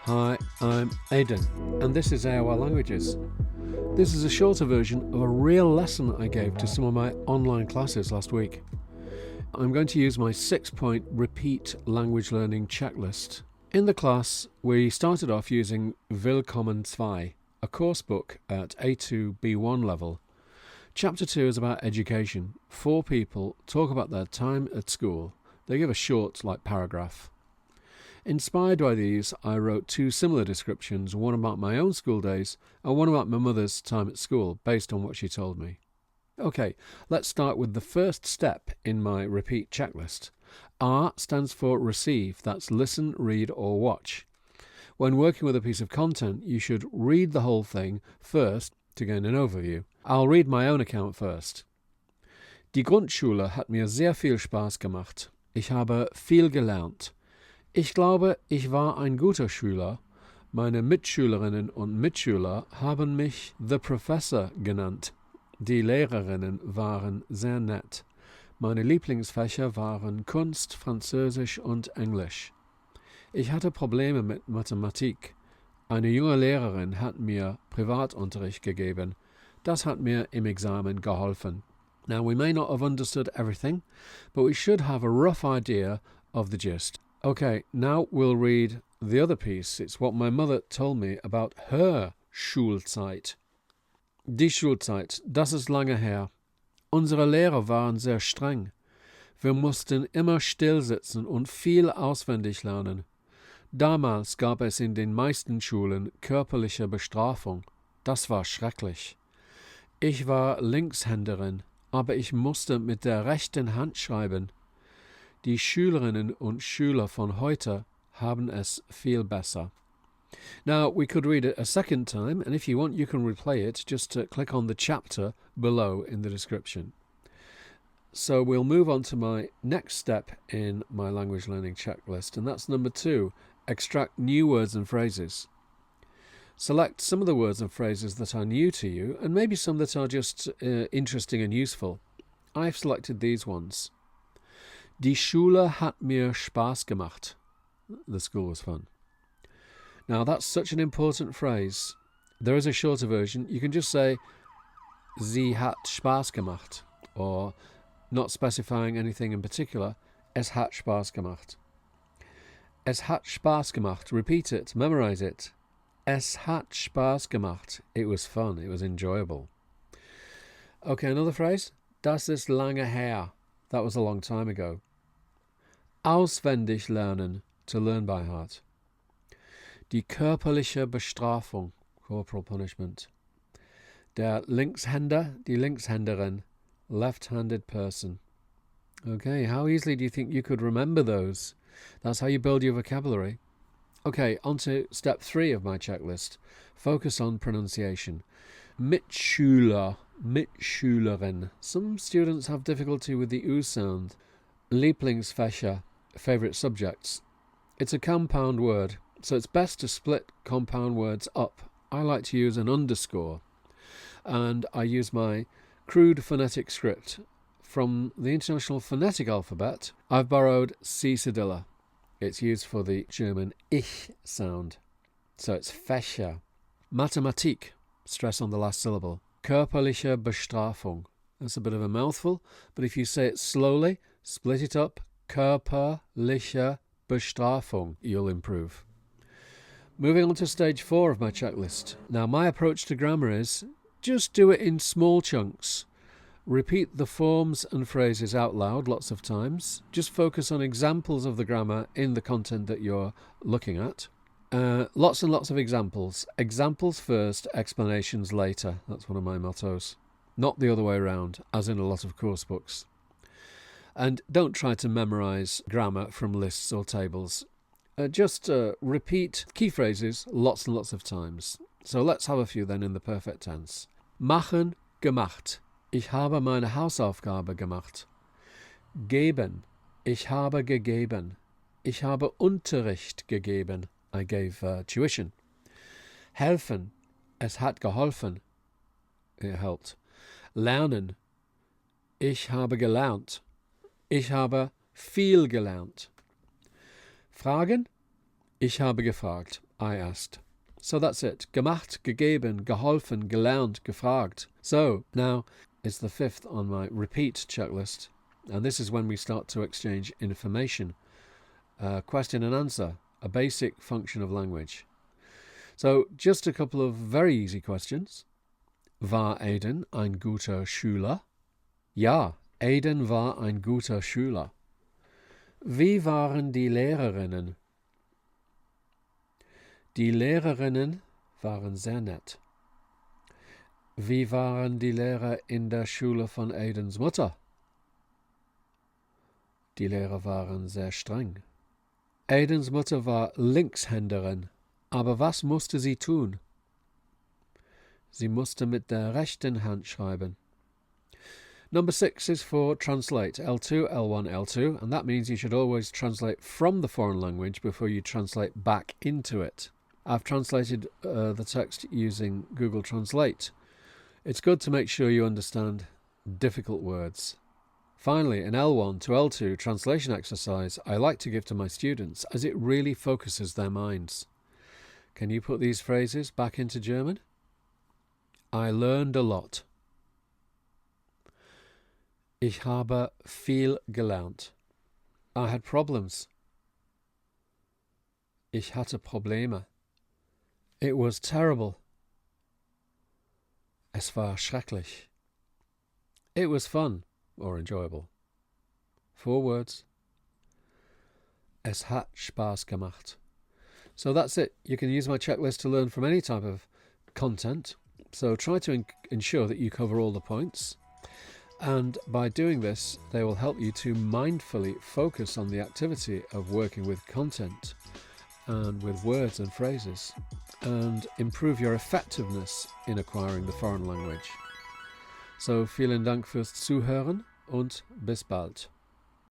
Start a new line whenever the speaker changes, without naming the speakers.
Hi, I'm Aidan, and this is AOL Languages. This is a shorter version of a real lesson I gave to some of my online classes last week. I'm going to use my 6-point repeat language learning checklist. In the class, we started off using Willkommen 2, a course book at A2 B1 level. Chapter 2 is about education. 4 people talk about their time at school. They give a short, paragraph. Inspired by these, I wrote 2 similar descriptions, one about my own school days and one about my mother's time at school, based on what she told me. Okay, let's start with the first step in my repeat checklist. R stands for receive, that's listen, read or watch. When working with a piece of content, you should read the whole thing first to gain an overview. I'll read my own account first. Die Grundschule hat mir sehr viel Spaß gemacht. Ich habe viel gelernt. Ich glaube, ich war ein guter Schüler. Meine Mitschülerinnen und Mitschüler haben mich The Professor genannt. Die Lehrerinnen waren sehr nett. Meine Lieblingsfächer waren Kunst, Französisch und Englisch. Ich hatte Probleme mit Mathematik. Eine junge Lehrerin hat mir Privatunterricht gegeben. Das hat mir im Examen geholfen. Now, we may not have understood everything, but we should have a rough idea of the gist. Okay, now we'll read the other piece. It's what my mother told me about her Schulzeit. Die Schulzeit, das ist lange her. Unsere Lehrer waren sehr streng. Wir mussten immer still sitzen und viel auswendig lernen. Damals gab es in den meisten Schulen körperliche Bestrafung. Das war schrecklich. Ich war Linkshänderin, aber ich musste mit der rechten Hand schreiben. Die Schülerinnen und Schüler von heute haben es viel besser. Now, we could read it a second time, and if you want, you can replay it. Just click on the chapter below in the description. So we'll move on to my next step in my language learning checklist, and that's number 2, extract new words and phrases. Select some of the words and phrases that are new to you, and maybe some that are just interesting and useful. I've selected these ones. Die Schule hat mir Spaß gemacht. The school was fun. Now, that's such an important phrase. There is a shorter version. You can just say, Sie hat Spaß gemacht, or not specifying anything in particular, Es hat Spaß gemacht. Es hat Spaß gemacht. Repeat it. Memorize it. Es hat Spaß gemacht. It was fun. It was enjoyable. Okay, another phrase. Das ist lange her. That was a long time ago. Auswendig lernen. To learn by heart. Die körperliche Bestrafung. Corporal punishment. Der Linkshänder, die Linkshänderin. Left-handed person. Okay, how easily do you think you could remember those? That's how you build your vocabulary. Okay, on to step 3 of my checklist. Focus on pronunciation. Mitschüler, Mitschülerin. Some students have difficulty with the U sound. Lieblingsfächer, favourite subjects. It's a compound word, so it's best to split compound words up. I like to use an underscore. And I use my crude phonetic script. From the International Phonetic Alphabet, I've borrowed C cedilla. It's used for the German Ich sound. So it's Fächer. Mathematik, stress on the last syllable. Körperliche Bestrafung. That's a bit of a mouthful, but if you say it slowly, split it up. Körperliche Bestrafung. You'll improve. Moving on to stage 4 of my checklist. Now, my approach to grammar is just do it in small chunks. Repeat the forms and phrases out loud lots of times. Just focus on examples of the grammar in the content that you're looking at. Lots and lots of examples. Examples first, explanations later. That's one of my mottos. Not the other way around, as in a lot of course books. And don't try to memorize grammar from lists or tables. Just repeat key phrases lots and lots of times. So let's have a few then in the perfect tense. Machen, gemacht. Ich habe meine Hausaufgabe gemacht. Geben. Ich habe gegeben. Ich habe Unterricht gegeben. I gave tuition. Helfen. Es hat geholfen. It helped. Lernen. Ich habe gelernt. Ich habe viel gelernt. Fragen. Ich habe gefragt. I asked. So that's it. Gemacht, gegeben, geholfen, gelernt, gefragt. So now it's the fifth on my repeat checklist. And this is when we start to exchange information. Question and answer, a basic function of language. So just a couple of very easy questions. War Aiden ein guter Schüler? Ja, Aiden war ein guter Schüler. Wie waren die Lehrerinnen? Die Lehrerinnen waren sehr nett. Wie waren die Lehrer in der Schule von Aidens Mutter? Die Lehrer waren sehr streng. Aidens Mutter war Linkshänderin, aber was musste sie tun? Sie musste mit der rechten Hand schreiben. Number 6 is for translate, L2, L1, L2, and that means you should always translate from the foreign language before you translate back into it. I've translated the text using Google Translate. It's good to make sure you understand difficult words. Finally, an L1 to L2 translation exercise I like to give to my students as it really focuses their minds. Can you put these phrases back into German? I learned a lot. Ich habe viel gelernt. I had problems. Ich hatte Probleme. It was terrible. Es war schrecklich. It was fun or enjoyable. 4 words. Es hat Spaß gemacht. So that's it. You can use my checklist to learn from any type of content. So try to ensure that you cover all the points. And by doing this, they will help you to mindfully focus on the activity of working with content and with words and phrases, and improve your effectiveness in acquiring the foreign language. So vielen Dank fürs Zuhören und bis bald.